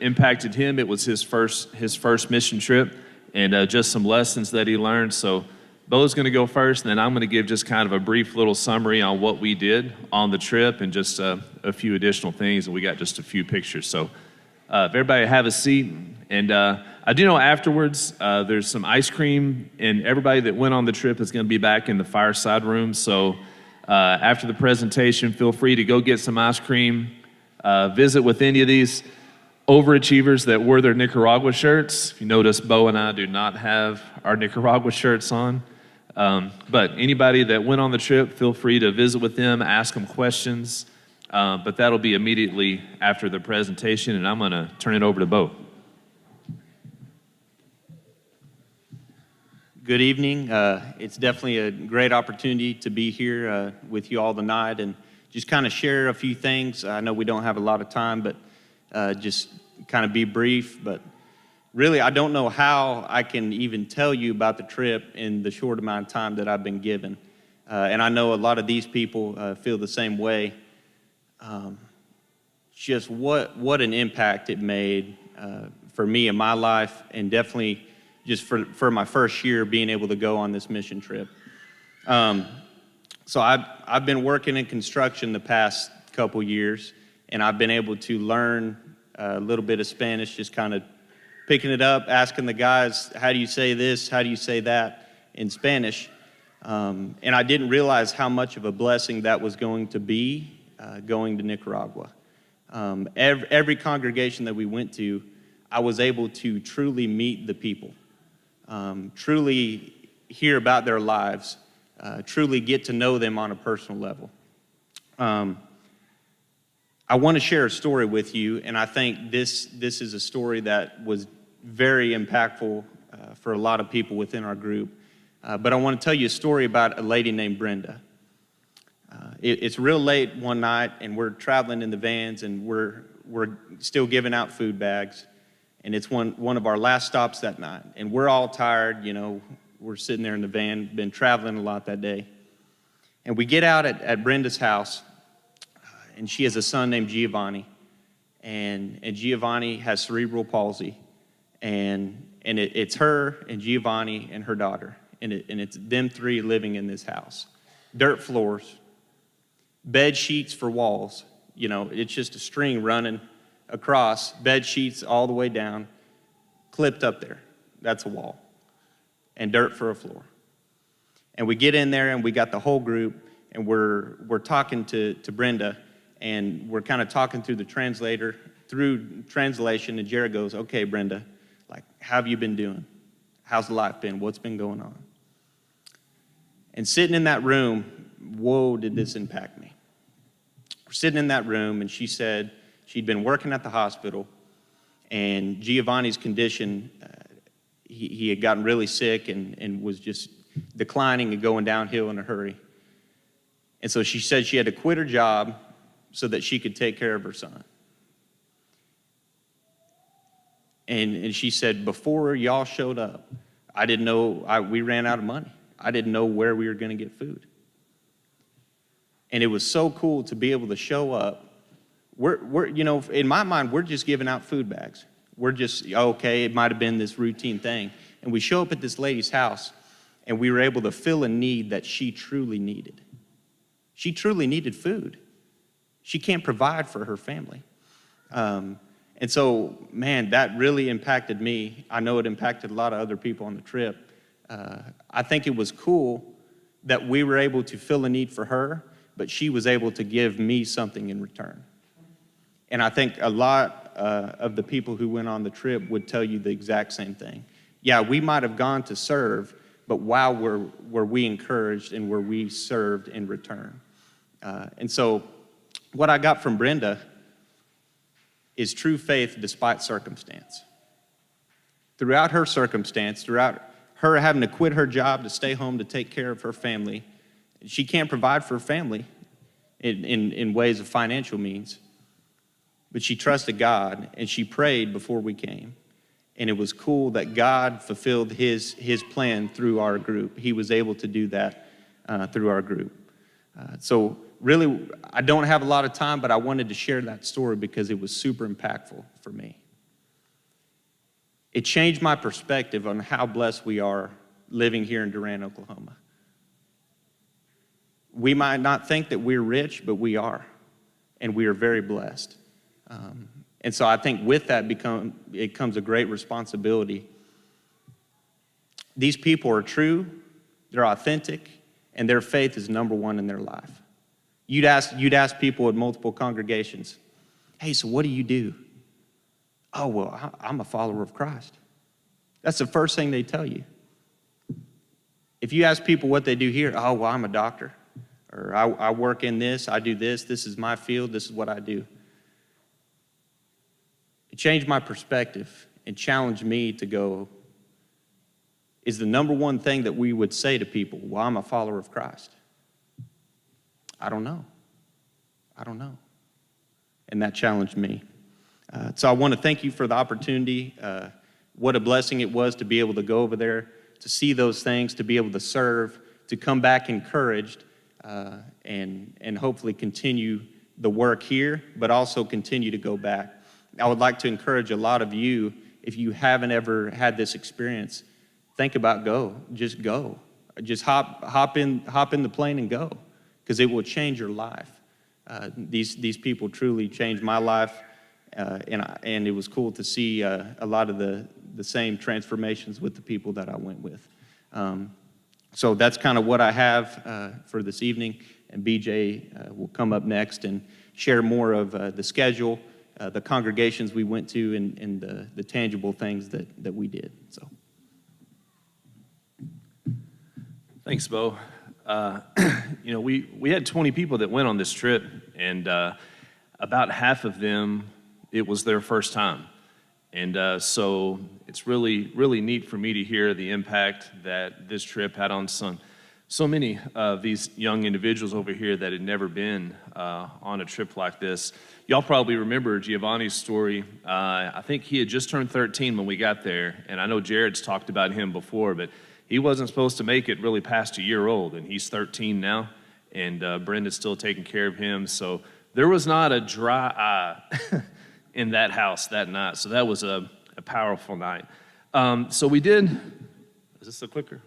impacted him. It was his first mission trip, and just some lessons that he learned. So Bo's going to go first, and then I'm going to give just kind of a brief little summary on what we did on the trip and just a few additional things, and we got just a few pictures. So if everybody have a seat, and I do know afterwards there's some ice cream, and everybody that went on the trip is going to be back in the fireside room. So after the presentation, feel free to go get some ice cream, visit with any of these overachievers that wore their Nicaragua shirts. If you notice, Bo and I do not have our Nicaragua shirts on. But anybody that went on the trip, feel free to visit with them, ask them questions. But that'll be immediately after the presentation, and I'm going to turn it over to Bo. Good evening. It's definitely a great opportunity to be here with you all tonight and just kind of share a few things. I know we don't have a lot of time, but just kind of be brief. But really, I don't know how I can even tell you about the trip in the short amount of time that I've been given. And I know a lot of these people feel the same way. Just what an impact it made for me in my life, and definitely just for my first year being able to go on this mission trip. So I've been working in construction the past couple years, and I've been able to learn a little bit of Spanish, just kind of picking it up, asking the guys, how do you say this, how do you say that in Spanish? And I didn't realize how much of a blessing that was going to be going to Nicaragua. Every congregation that we went to, I was able to truly meet the people. Truly hear about their lives, truly get to know them on a personal level. I want to share a story with you, and I think this is a story that was very impactful for a lot of people within our group. But I want to tell you a story about a lady named Brenda. It's real late one night, and we're traveling in the vans, and we're still giving out food bags. And it's one of our last stops that night. And we're all tired, you know, we're sitting there in the van, been traveling a lot that day. And we get out at Brenda's house, and she has a son named Giovanni. And Giovanni has cerebral palsy. And it's her and Giovanni and her daughter. And it's them three living in this house. Dirt floors, bed sheets for walls. You know, it's just a string running across, bed sheets all the way down, clipped up there. That's a wall. And dirt for a floor. And we get in there, and we got the whole group, and we're talking to Brenda, and we're kind of talking through translation, and Jared goes, okay, Brenda, like, how have you been doing? How's life been? What's been going on? And sitting in that room, whoa, did this impact me. We're sitting in that room, and she said she'd been working at the hospital, and Giovanni's condition, he had gotten really sick and was just declining and going downhill in a hurry. And so she said she had to quit her job so that she could take care of her son. And she said, before y'all showed up, I didn't know, we ran out of money. I didn't know where we were going to get food. And it was so cool to be able to show up. We're you know, in my mind, we're just giving out food bags. We're just, okay, it might have been this routine thing. And we show up at this lady's house, and we were able to fill a need that she truly needed. She truly needed food. She can't provide for her family. And so, man, that really impacted me. I know it impacted a lot of other people on the trip. I think it was cool that we were able to fill a need for her, but she was able to give me something in return. And I think a lot of the people who went on the trip would tell you the exact same thing. Yeah, we might have gone to serve, but wow, were we encouraged and were we served in return. And so what I got from Brenda is true faith despite circumstance. Throughout her circumstance, throughout her having to quit her job to stay home to take care of her family, she can't provide for her family in ways of financial means. But she trusted God, and she prayed before we came. And it was cool that God fulfilled his plan through our group. He was able to do that through our group. So really, I don't have a lot of time, but I wanted to share that story because it was super impactful for me. It changed my perspective on how blessed we are living here in Durant, Oklahoma. We might not think that we're rich, but we are, and we are very blessed. And so I think with that it comes a great responsibility. These people are true, they're authentic, and their faith is number one in their life. You'd ask people at multiple congregations, hey, so what do you do? Oh, well, I'm a follower of Christ. That's the first thing they tell you. If you ask people what they do here, oh, well, I'm a doctor. Or I work in this, I do this is my field, this is what I do. It changed my perspective and challenged me to go, is the number one thing that we would say to people, well, I'm a follower of Christ? I don't know. And that challenged me. So I want to thank you for the opportunity. What a blessing it was to be able to go over there, to see those things, to be able to serve, to come back encouraged, and hopefully continue the work here, but also continue to go back. I would like to encourage a lot of you, if you haven't ever had this experience, think about just go. Just hop in the plane and go, because it will change your life. These people truly changed my life, and it was cool to see a lot of the same transformations with the people that I went with. So that's kind of what I have for this evening, and BJ will come up next and share more of the schedule, the congregations we went to, and the tangible things that we did. So, Thanks, Bo. We had 20 people that went on this trip, and about half of them, it was their first time. And so it's really, really neat for me to hear the impact that this trip had on so many of these young individuals over here that had never been on a trip like this. Y'all probably remember Giovanni's story. I think he had just turned 13 when we got there, and I know Jared's talked about him before, but he wasn't supposed to make it really past a year old, and he's 13 now, and Brenda's still taking care of him. So there was not a dry eye in that house that night. So that was a powerful night. So we did, is this the clicker?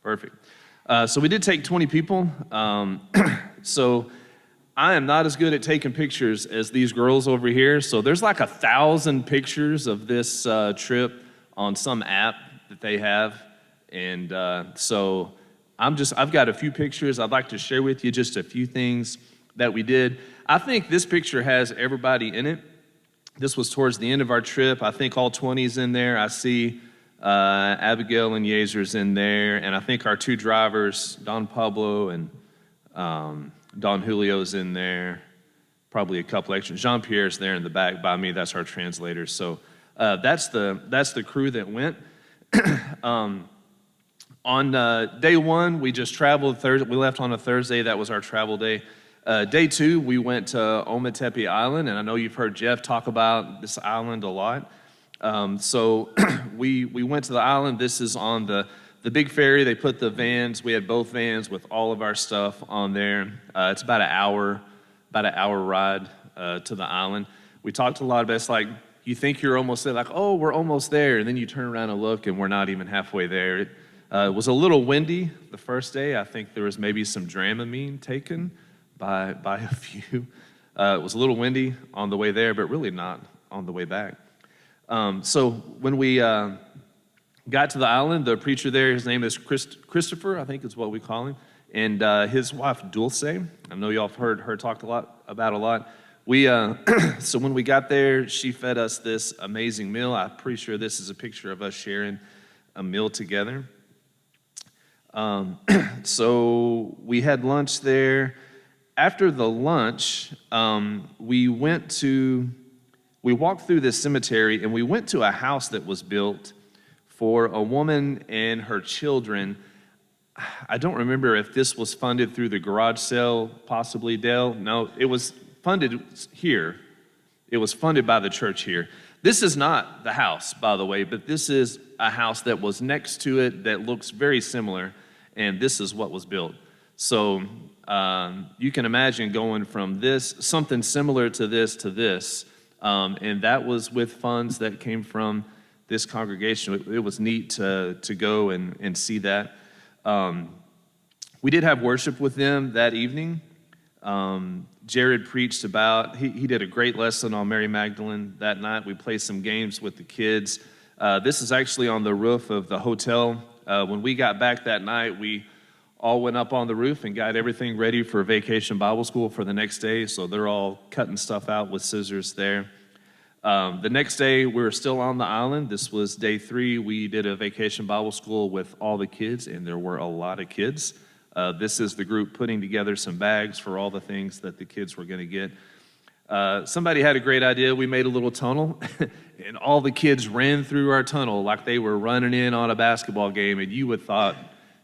Perfect. So we did take 20 people. So I am not as good at taking pictures as these girls over here. So there's like 1,000 pictures of this trip on some app that they have. And so I've got a few pictures. I'd like to share with you just a few things that we did. I think this picture has everybody in it. This was towards the end of our trip. I think all 20's in there. I see Abigail and Yazer's in there. And I think our two drivers, Don Pablo and Don Julio's in there. Probably a couple extras. Jean-Pierre's there in the back by me. That's our translator. So that's the crew that went. On day one, we just traveled Thursday. We left on a Thursday. That was our travel day. Day two, we went to Ometepe Island, and I know you've heard Jeff talk about this island a lot. So we went to the island. This is on the big ferry. They put the vans. We had both vans with all of our stuff on there. It's about an hour ride to the island. We talked a lot about it's like you think you're almost there, like, oh, we're almost there, and then you turn around and look, and we're not even halfway there. It was a little windy the first day. I think there was maybe some Dramamine taken by a few. It was a little windy on the way there, but really not on the way back. So when we got to the island, the preacher there, his name is Christopher, I think is what we call him, and his wife, Dulce. I know y'all have heard her talk a lot. So when we got there, she fed us this amazing meal. I'm pretty sure this is a picture of us sharing a meal together. So we had lunch there. After the lunch, we walked through this cemetery, and we went to a house that was built for a woman and her children. I don't remember if this was funded through the garage sale, possibly, Dale. No, it was funded here. It was funded by the church here. This is not the house, by the way, but this is a house that was next to it that looks very similar, and this is what was built. So you can imagine going from this, something similar to this, and that was with funds that came from this congregation. It was neat to go and see that. We did have worship with them that evening. Jared preached about, he did a great lesson on Mary Magdalene that night. We played some games with the kids. This is actually on the roof of the hotel. When we got back that night, we all went up on the roof and got everything ready for Vacation Bible School for the next day. So they're all cutting stuff out with scissors there. The next day, we were still on the island. This was day 3. We did a Vacation Bible School with all the kids, and there were a lot of kids. This is the group putting together some bags for all the things that the kids were going to get. Somebody had a great idea. We made a little tunnel, and all the kids ran through our tunnel like they were running in on a basketball game, and you would thought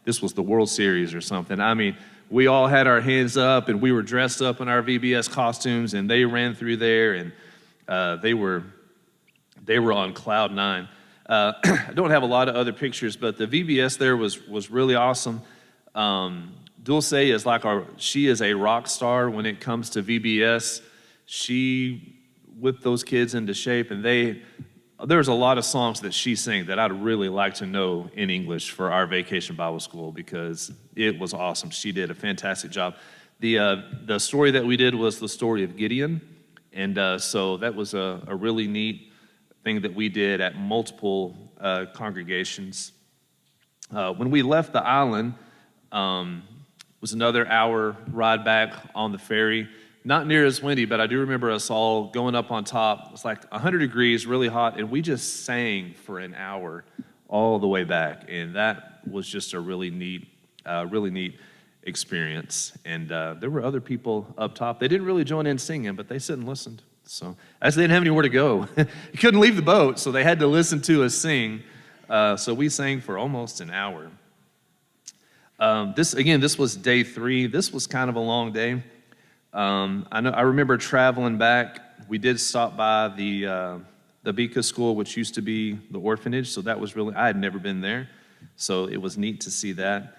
this was the World Series or something. I mean, we all had our hands up, and we were dressed up in our VBS costumes, and they ran through there, and they were on cloud 9. I don't have a lot of other pictures, but the VBS there was really awesome. Dulce is she is a rock star when it comes to VBS. She whipped those kids into shape, and there's a lot of songs that she sang that I'd really like to know in English for our Vacation Bible School because it was awesome. She did a fantastic job. The story that we did was the story of Gideon, and so that was a really neat thing that we did at multiple congregations. When we left the island, was another hour ride back on the ferry. Not near as windy, but I do remember us all going up on top. It was like 100 degrees, really hot, and we just sang for an hour all the way back. And that was just a really neat experience. And there were other people up top. They didn't really join in singing, but they sit and listened. So as they didn't have anywhere to go, you couldn't leave the boat, so they had to listen to us sing. So we sang for almost an hour. This was day 3. This was kind of a long day. I remember traveling back. We did stop by the Bika school, which used to be the orphanage. So that was I had never been there. So it was neat to see that.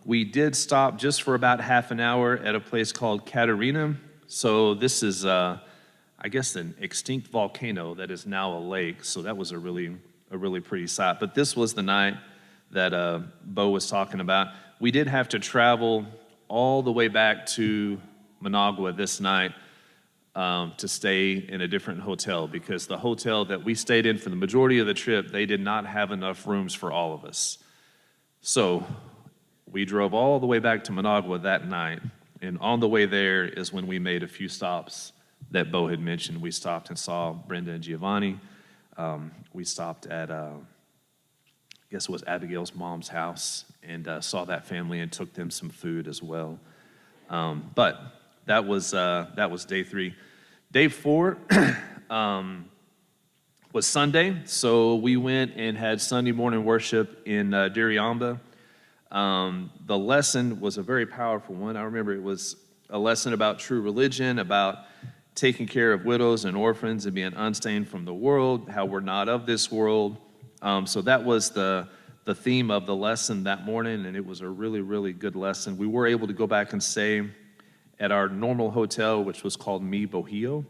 We did stop just for about half an hour at a place called Katarina. So this is, I guess, an extinct volcano that is now a lake. So that was a really pretty sight. But this was the night that Bo was talking about. We did have to travel all the way back to Managua this night to stay in a different hotel because the hotel that we stayed in for the majority of the trip, they did not have enough rooms for all of us. So we drove all the way back to Managua that night, and on the way there is when we made a few stops that Bo had mentioned. We stopped and saw Brenda and Giovanni. We stopped at I guess it was Abigail's mom's house, and saw that family and took them some food as well. But that was day 3. Day 4 was Sunday, so we went and had Sunday morning worship in Diriamba. The lesson was a very powerful one. I remember it was a lesson about true religion, about taking care of widows and orphans and being unstained from the world, how we're not of this world. So that was the theme of the lesson that morning, and it was a really, really good lesson. We were able to go back and stay at our normal hotel, which was called Mi Bohio.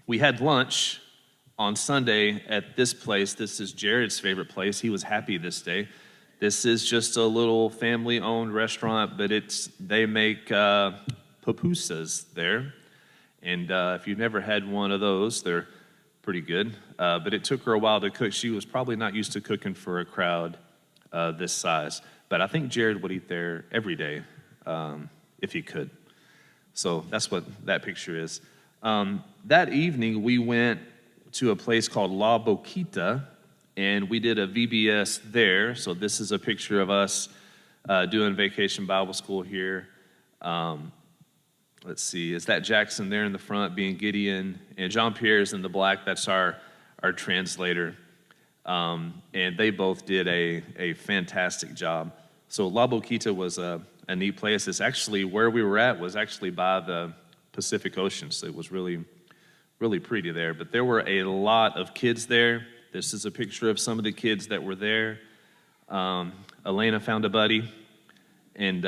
We had lunch on Sunday at this place. This is Jared's favorite place. He was happy this day. This is just a little family-owned restaurant, but they make pupusas there. And if you've never had one of those, they're pretty good. But it took her a while to cook. She was probably not used to cooking for a crowd this size. But I think Jared would eat there every day if he could. So that's what that picture is. That evening, we went to a place called La Boquita, and we did a VBS there. So this is a picture of us doing Vacation Bible School here. Let's see, is that Jackson there in the front being Gideon? And Jean-Pierre is in the black, that's our translator. And they both did a fantastic job. So La Boquita was a neat place. It's actually, where we were at was actually by the Pacific Ocean, so it was really, really pretty there. But there were a lot of kids there. This is a picture of some of the kids that were there. Elena found a buddy. and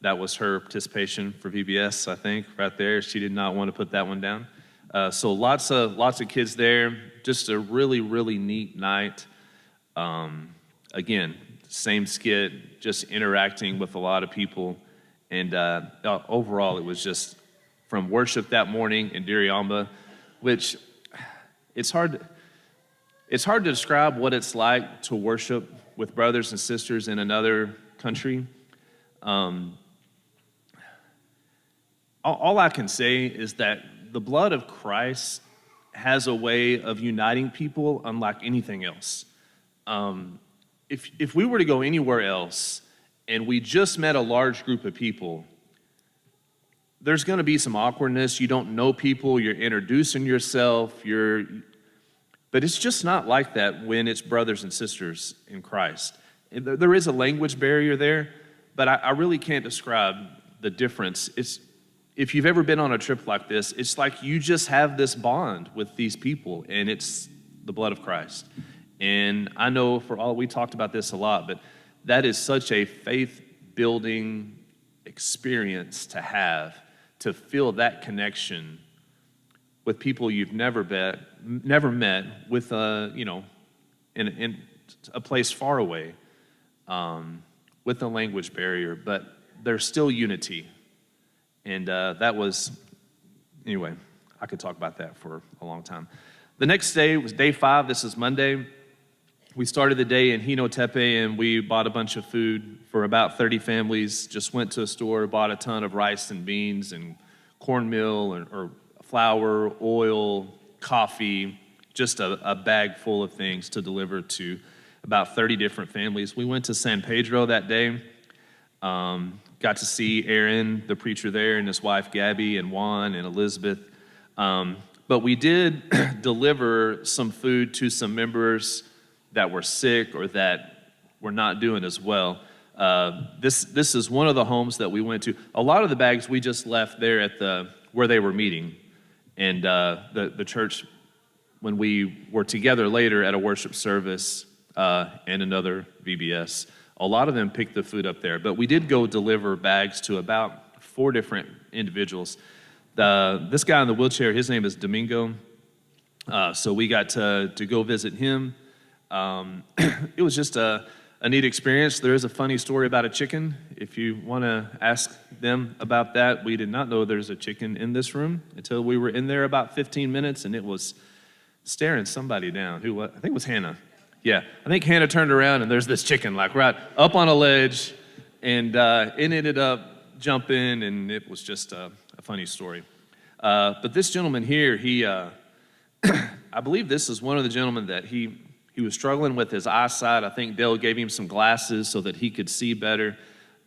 that was her participation for VBS, I think, right there. She did not want to put that one down. So lots of kids there. Just a really, really neat night. Again, same skit, just interacting with a lot of people. And overall, it was just from worship that morning in Diriamba, which it's hard to describe what it's like to worship with brothers and sisters in another country. All I can say is that the blood of Christ has a way of uniting people unlike anything else. If we were to go anywhere else and we just met a large group of people, there's going to be some awkwardness. You don't know people, you're introducing yourself, but it's just not like that when it's brothers and sisters in Christ. There is a language barrier there, but I really can't describe the difference. If you've ever been on a trip like this, it's like you just have this bond with these people, and it's the blood of Christ. And I know we talked about this a lot, but that is such a faith-building experience to have, to feel that connection with people you've never met with in a place far away, with a language barrier, but there's still unity. And anyway, I could talk about that for a long time. The next day was day 5. This is Monday. We started the day in Hino Tepe, and we bought a bunch of food for about 30 families. Just went to a store, bought a ton of rice and beans and cornmeal or flour, oil, coffee, just a bag full of things to deliver to about 30 different families. We went to San Pedro that day. Got to see Aaron, the preacher there, and his wife Gabby, and Juan and Elizabeth. But we did deliver some food to some members that were sick or that were not doing as well. This is one of the homes that we went to. A lot of the bags we just left there at where they were meeting, and the church, when we were together later at a worship service and another VBS, a lot of them picked the food up there. But we did go deliver bags to about 4 different individuals. This guy in the wheelchair, his name is Domingo. So we got to go visit him. It was just a neat experience. There is a funny story about a chicken. If you want to ask them about that, we did not know there's a chicken in this room until we were in there about 15 minutes, and it was staring somebody down. I think it was Hannah. Yeah, I think Hannah turned around, and there's this chicken like right up on a ledge, and it ended up jumping, and it was just a funny story. But this gentleman here, I believe this is one of the gentlemen that he was struggling with his eyesight. I think Dale gave him some glasses so that he could see better.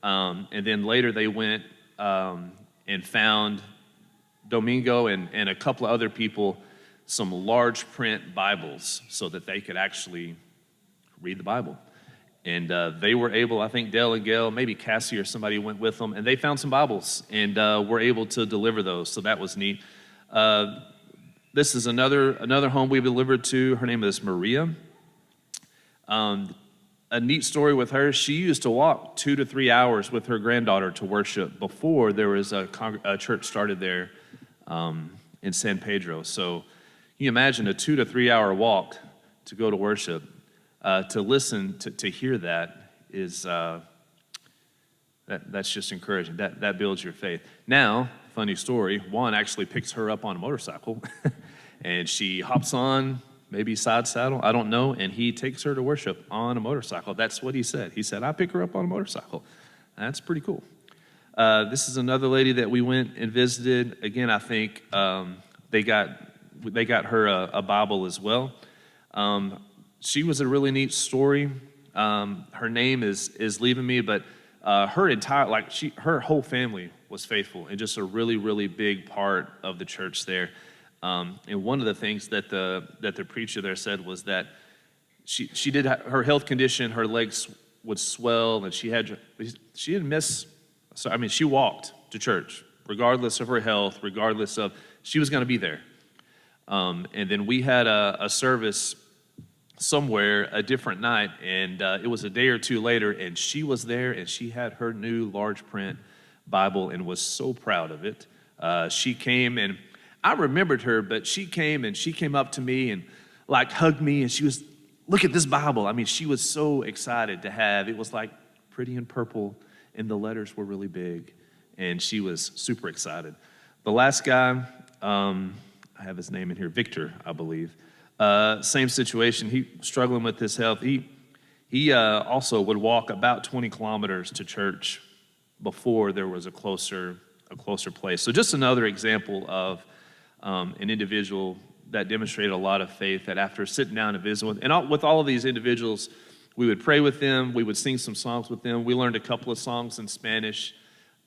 And then later they went and found Domingo and a couple of other people some large print Bibles so that they could actually read the Bible. And they were able, I think Dale and Gail, maybe Cassie or somebody went with them, and they found some Bibles and were able to deliver those. So that was neat. This is another home we delivered to. Her name is Maria. A neat story with her, she used to walk 2 to 3 hours with her granddaughter to worship before there was a church started there in San Pedro. So you imagine a 2 to 3 hour walk to go to worship, to listen, to hear that is, that's just encouraging. That builds your faith. Now, funny story, Juan actually picks her up on a motorcycle and she hops on, maybe side saddle, I don't know, and he takes her to worship on a motorcycle. That's what he said. He said, I pick her up on a motorcycle. That's pretty cool. This is another lady that we went and visited. Again, I think they got her a Bible as well. She was a really neat story. Her name is leaving me, but her whole family was faithful and just a really, really big part of the church there. And one of the things that the preacher there said was that she did her health condition, her legs would swell, and she didn't miss. So I mean, she walked to church regardless of her health, regardless of she was going to be there. And then we had a service somewhere a different night, and it was a day or two later, and she was there, and she had her new large print Bible and was so proud of it. She came, and I remembered her, but she came, and she came up to me and like hugged me, and she was, look at this Bible. I mean, she was so excited to have, it was like pretty in purple, and the letters were really big, and she was super excited. The last guy, I have his name in here, Victor, I believe. Same situation. He struggling with his health. He also would walk about 20 kilometers to church before there was a closer place. So just another example of an individual that demonstrated a lot of faith. That after sitting down and visiting with all of these individuals, we would pray with them. We would sing some songs with them. We learned a couple of songs in Spanish.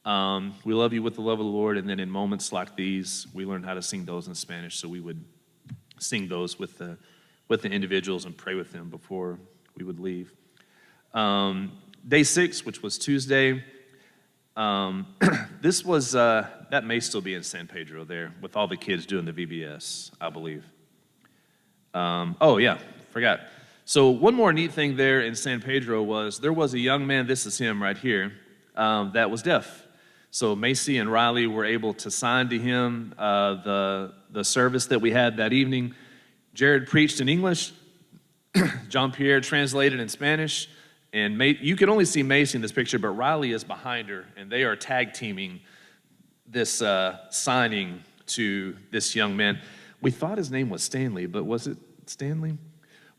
We love you with the love of the Lord. And then in moments like these, we learned how to sing those in Spanish. So we would sing those with the individuals and pray with them before we would leave. Day 6, which was Tuesday, this was, that may still be in San Pedro there with all the kids doing the VBS, I believe. Oh yeah, forgot. So one more neat thing there in San Pedro was there was a young man, this is him right here, that was deaf. So Macy and Riley were able to sign to him the service that we had that evening. Jared preached in English. John Pierre translated in Spanish. And you can only see Macy in this picture, but Riley is behind her, and they are tag teaming this signing to this young man. We thought his name was Stanley, but was it Stanley?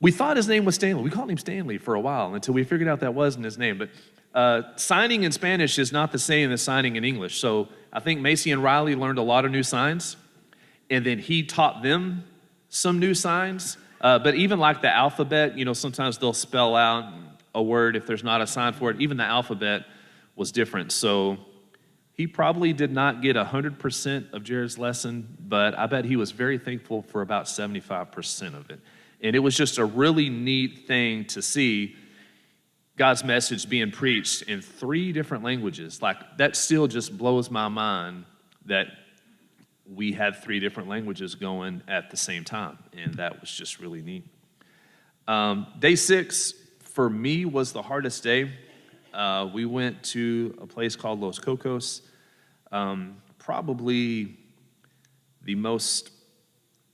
We thought his name was Stanley. We called him Stanley for a while until we figured out that wasn't his name. But signing in Spanish is not the same as signing in English. So I think Macy and Riley learned a lot of new signs, and then he taught them some new signs. But even like the alphabet, sometimes they'll spell out a word if there's not a sign for it. Even the alphabet was different. So he probably did not get 100% of Jared's lesson, but I bet he was very thankful for about 75% of it. And it was just a really neat thing to see God's message being preached in 3 different languages. Like, that still just blows my mind that we had 3 different languages going at the same time, and that was just really neat. Day 6, for me, was the hardest day. We went to a place called Los Cocos. Probably the most,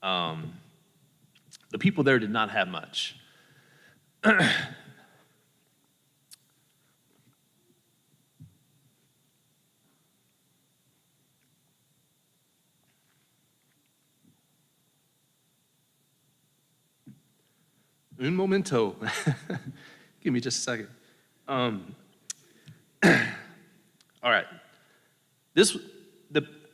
the people there did not have much. Un momento. Give me just a second. All right.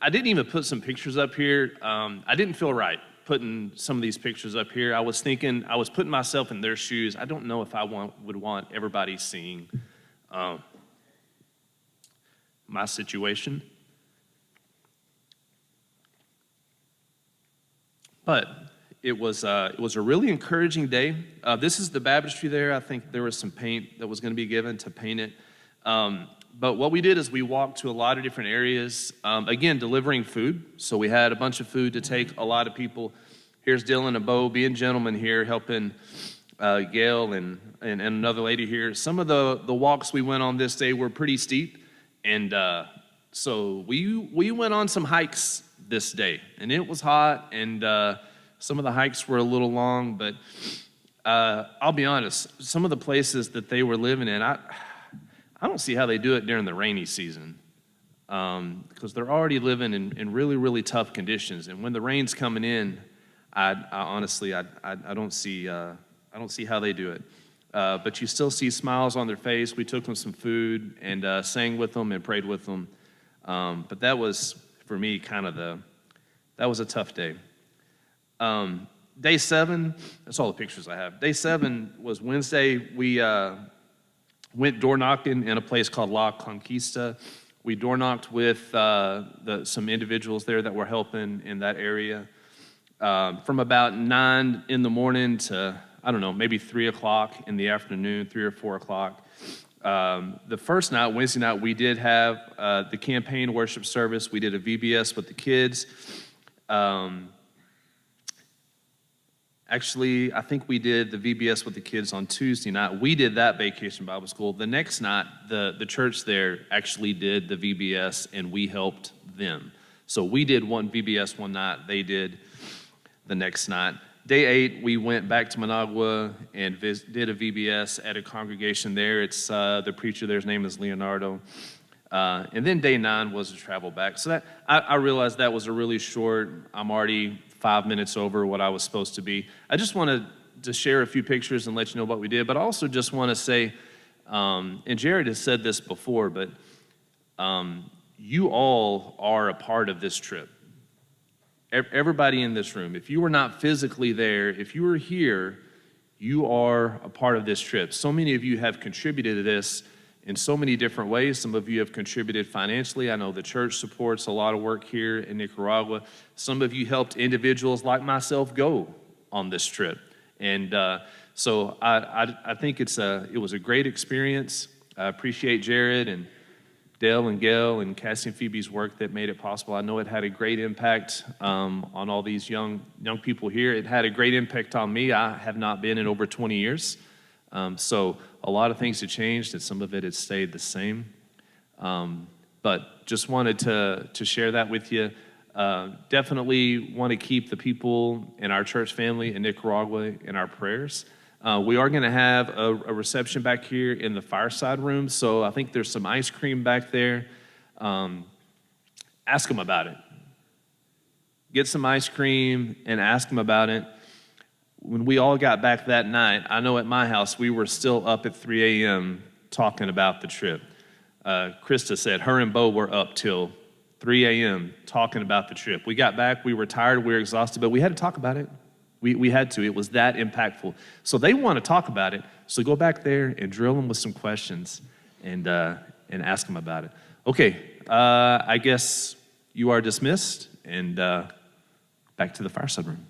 I didn't even put some pictures up here. I didn't feel right putting some of these pictures up here. I was thinking, I was putting myself in their shoes. I don't know if I would want everybody seeing my situation. But it was a really encouraging day. This is the baptistry there. I think there was some paint that was going to be given to paint it. But what we did is we walked to a lot of different areas, again, delivering food. So we had a bunch of food to take a lot of people. Here's Dylan and Bo being gentlemen here, helping Gail and another lady here. Some of the walks we went on this day were pretty steep. And so we went on some hikes this day. And it was hot, and some of the hikes were a little long, but I'll be honest, some of the places that they were living in, I don't see how they do it during the rainy season, because they're already living in really, really tough conditions. And when the rain's coming in, I honestly don't see how they do it. But you still see smiles on their face. We took them some food and sang with them and prayed with them. But that was, for me, that was a tough day. Day 7, that's all the pictures I have. Day 7 was Wednesday. We went door knocking in a place called La Conquista. We door knocked with some individuals there that were helping in that area. From about 9 in the morning to, I don't know, maybe 3 o'clock in the afternoon, 3 or 4 o'clock. The first night, Wednesday night, we did have the campaign worship service. We did a VBS with the kids. Actually, I think we did the VBS with the kids on Tuesday night. We did that Vacation Bible School. The next night, the church there actually did the VBS, and we helped them. So we did one VBS one night. They did the next night. Day 8, we went back to Managua and did a VBS at a congregation there. It's the preacher there's name is Leonardo. And then day 9 was to travel back. So that I realized that was a really short. I'm already 5 minutes over what I was supposed to be. I just wanted to share a few pictures and let you know what we did, but I also just want to say, and Jared has said this before, but you all are a part of this trip. Everybody in this room, if you were not physically there, if you were here, you are a part of this trip. So many of you have contributed to this in so many different ways. Some of you have contributed financially. I know the church supports a lot of work here in Nicaragua. Some of you helped individuals like myself go on this trip. And so I think it was a great experience. I appreciate Jared and Dale and Gail and Cassie and Phoebe's work that made it possible. I know it had a great impact on all these young people here. It had a great impact on me. I have not been in over 20 years. So a lot of things have changed, and some of it has stayed the same. But just wanted to share that with you. Definitely want to keep the people in our church family in Nicaragua in our prayers. We are going to have a reception back here in the fireside room, so I think there's some ice cream back there. Ask them about it. Get some ice cream and ask them about it. When we all got back that night, I know at my house we were still up at 3 a.m. talking about the trip. Krista said her and Bo were up till 3 a.m. talking about the trip. We got back, we were tired, we were exhausted, but we had to talk about it. We had to. It was that impactful. So they want to talk about it. So go back there and drill them with some questions and ask them about it. Okay, I guess you are dismissed, and back to the fireside room.